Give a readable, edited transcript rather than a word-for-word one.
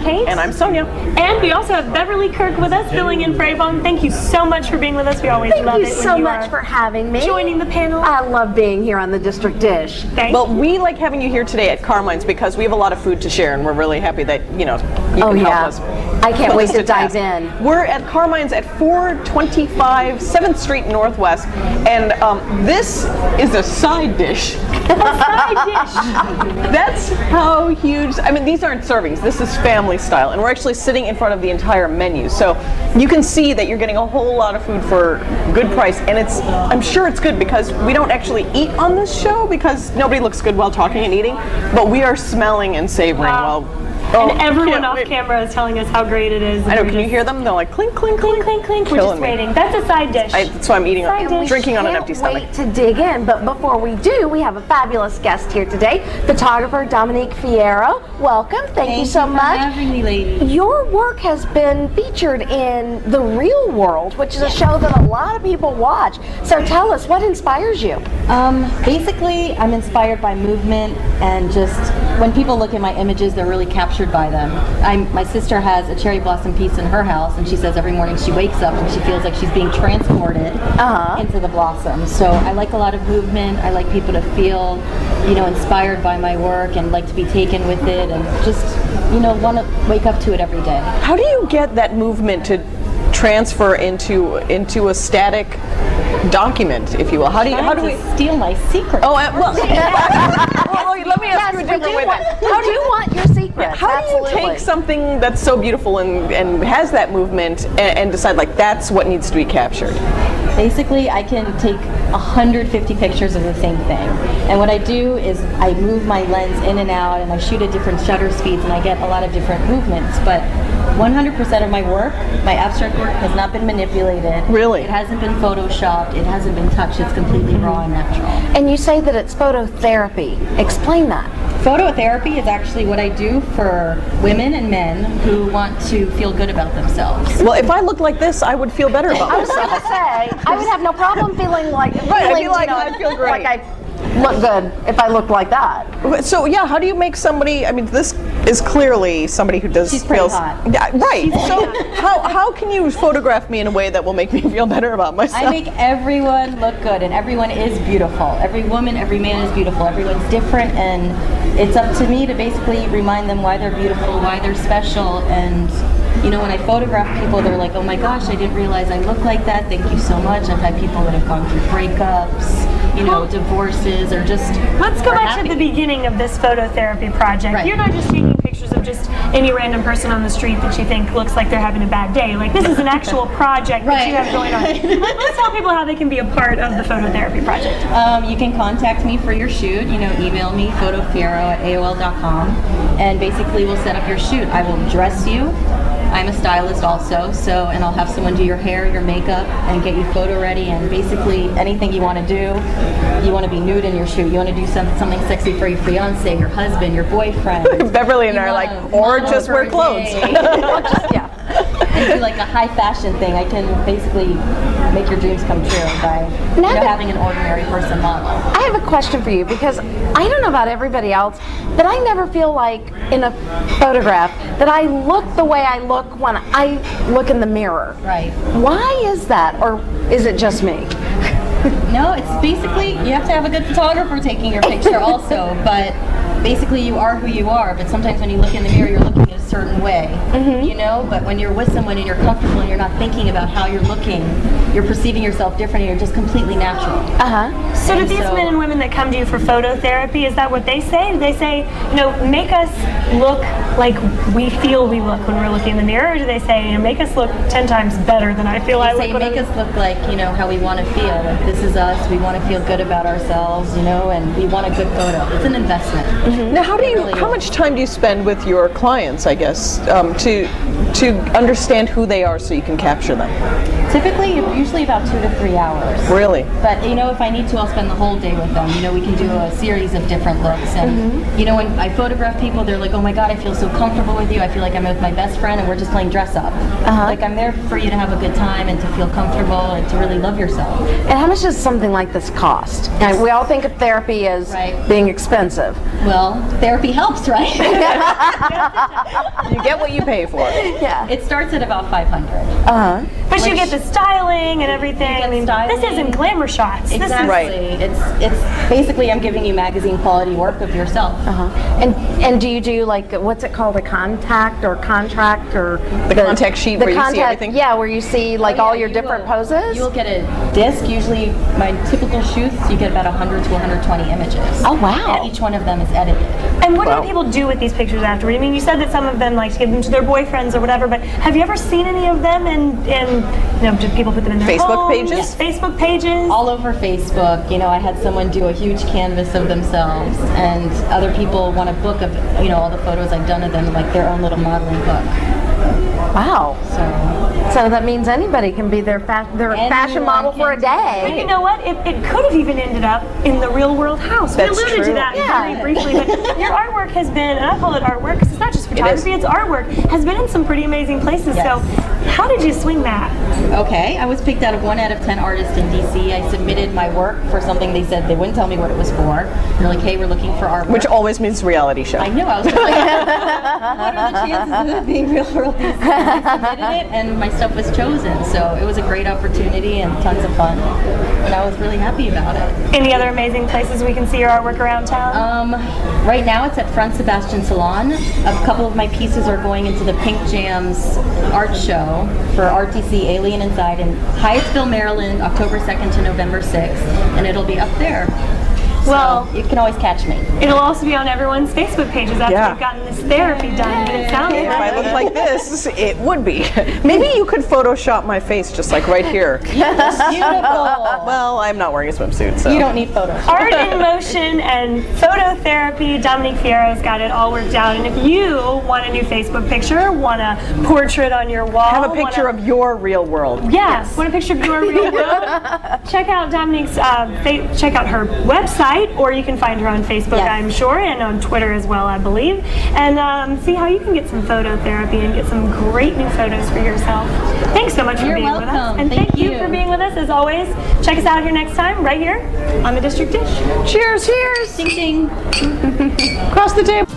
Kate. And I'm Sonya. And we also have Beverly Kirk with us, filling in for Avon. Thank you so much for being with us. We always love it. Thank you so much for having me. Joining the panel. I love being here on the District Dish. Well, we like having you here today at Carmine's because we have a lot of food to share, and we're really happy that you can help us. I can't wait to dive in. We're at Carmine's at 425 7th Street Northwest, and this is a side dish. Side dish. That's how huge. I mean, these aren't servings. This is family style, and we're actually sitting in front of the entire menu, so you can see that you're getting a whole lot of food for good price, and I'm sure it's good because we don't actually eat on this show because nobody looks good while talking and eating, but we are smelling and savoring while. And everyone off camera is telling us how great it is. I know, can you hear them? They're like clink, clink, clink, clink, clink. We're just waiting. That's a side dish. That's why I'm eating, drinking on an empty stomach. Wait to dig in, but before we do, we have a fabulous guest here today, photographer Dominique Fierro. Welcome. Thank you so much. Thank you for having me, lady. Your work has been featured in The Real World, which is a show that a lot of people watch. So tell us, what inspires you? Basically, I'm inspired by movement, and just when people look at my images, they're really captured by them. My sister has a cherry blossom piece in her house, and she says every morning she wakes up and she feels like she's being transported into the blossom. So I like a lot of movement. I like people to feel, inspired by my work and like to be taken with it, and just, want to wake up to it every day. How do you get that movement to transfer into a static document, if you will? How do we steal my secret? Oh, well, let me ask you a different way. How do you want your secrets? How do you take something that's so beautiful and has that movement and decide like that's what needs to be captured? Basically, I can take 150 pictures of the same thing. And what I do is I move my lens in and out, and I shoot at different shutter speeds, and I get a lot of different movements. But 100% of my work, my abstract work, has not been manipulated. Really? It hasn't been photoshopped. It hasn't been touched. It's completely raw and natural. And you say that it's phototherapy. Explain that. Phototherapy is actually what I do for women and men who want to feel good about themselves. Well, if I looked like this, I would feel better about myself. I was going to say, I would have no problem feeling like, I'd feel great. Like I look good if I looked like that. So yeah, how do you make somebody? I mean, this is clearly somebody who does. She's pretty hot. Yeah, right. So how can you photograph me in a way that will make me feel better about myself? I make everyone look good, and everyone is beautiful. Every woman, every man is beautiful. Everyone's different, and it's up to me to basically remind them why they're beautiful, why they're special. And when I photograph people, they're like, oh my gosh, I didn't realize I look like that. Thank you so much. I've had people that have gone through breakups, divorces, or just Let's go back to the beginning of this phototherapy project. Right. You're not just taking pictures of just any random person on the street that you think looks like they're having a bad day. Like, this is an actual project that you have going on. Let's tell people how they can be a part of the phototherapy project. You can contact me for your shoot. Email me, photofierro@aol.com, and basically we'll set up your shoot. I will dress you. I'm a stylist also, and I'll have someone do your hair, your makeup, and get you photo ready, and basically anything you want to do. You want to be nude in your shoot. You want to do something sexy for your fiance, your husband, your boyfriend. Beverly and I are like, or just wear clothes. And do like a high fashion thing. I can basically make your dreams come true by having an ordinary person model. I have a question for you, because I don't know about everybody else, but I never feel like in a photograph that I look the way I look when I look in the mirror. Right. Why is that, or is it just me? No, it's basically, you have to have a good photographer taking your picture also, but basically you are who you are, but sometimes when you look in the mirror, you're looking a certain way, but when you're with someone and you're comfortable and you're not thinking about how you're looking, you're perceiving yourself different and you're just completely natural. So do these men and women that come to you for phototherapy, is that what they say? Do they say, make us look like we feel we look when we're looking in the mirror, or do they say, make us look 10 times better than I feel I look? Make us look like, how we want to feel. Like, this is us, we want to feel good about ourselves, and we want a good photo. It's an investment. Now, how much time do you spend with your clients, I guess, to understand who they are so you can capture them? Typically, usually about 2 to 3 hours. Really? But if I need to, I'll spend the whole day with them. We can do a series of different looks. And when I photograph people, they're like, oh my God, I feel so comfortable with you. I feel like I'm with my best friend and we're just playing dress up. Like, I'm there for you to have a good time and to feel comfortable and to really love yourself. And how much does something like this cost? We all think of therapy as being expensive. Well, Well, therapy helps, right? You get what you pay for. Yeah. It starts at about $500. But you get the styling and everything. You get I mean, styling. this isn't glamour shots. Exactly. Right. It's basically I'm giving you magazine quality work of yourself. And do you do like what's it called, a contact or contract or The contact sheet where you see everything? Yeah, where you see like all your different poses. You'll get a disc. Usually, my typical shoots, you get about 100 to 120 images. Oh, wow. And each one of them is edited. And what Wow. do people do with these pictures afterward? I mean, you said that some of them like to give them to their boyfriends or whatever, but have you ever seen any of them? And do people put them in their Facebook homes? pages? Yes. Facebook pages. All over Facebook, I had someone do a huge canvas of themselves, and other people want a book of, all the photos I've done of them, like their own little modeling book. Wow. So So that means anybody can be their fashion Anyone model for a can But day. you know what? It could have even ended up in the real world house. That's we alluded true. to that Yeah. very briefly, but your artwork has been, and I call it artwork because it's not just photography, it's artwork, has been in some pretty amazing places. Yes. So how did you swing that? Okay, I was picked out of 1 out of 10 artists in DC. I submitted my work for something they said they wouldn't tell me what it was for. They're like, hey, we're looking for artwork. Which always means reality show. I knew. I was just like, what are the chances of it being real world? I submitted it, and my stuff was chosen. So it was a great opportunity and tons of fun. And I was really happy about it. Any other amazing places we can see your artwork around town? Right now it's at Front Sebastian Salon. A couple of my pieces are going into the Pink Jams art show for RTC Alien Inside in Hyattsville, Maryland, October 2nd to November 6th. And it'll be up there. Well, so you can always catch me. It'll also be on everyone's Facebook pages after Yeah. you've gotten this therapy done. But it sounds If I like look like this, it would be. Maybe you could Photoshop my face just like right here. Beautiful. Well, I'm not wearing a swimsuit, so. You don't need photos. Art in Motion and phototherapy. Dominique Fierro's got it all worked out. And if you want a new Facebook picture, want a portrait on your wall, Have a picture of your real world. Yes, want a picture of your real world? Check out Dominique's, check out her website, or you can find her on Facebook, Yes. I'm sure, and on Twitter as well, I believe. And see how you can get some phototherapy and get some great new photos for yourself. Thanks so much for You're being with us. welcome. And Thank thank you you. for being with us, as always. Check us out here next time, right here on the District Dish. Cheers, cheers. Ding ding. Across the table.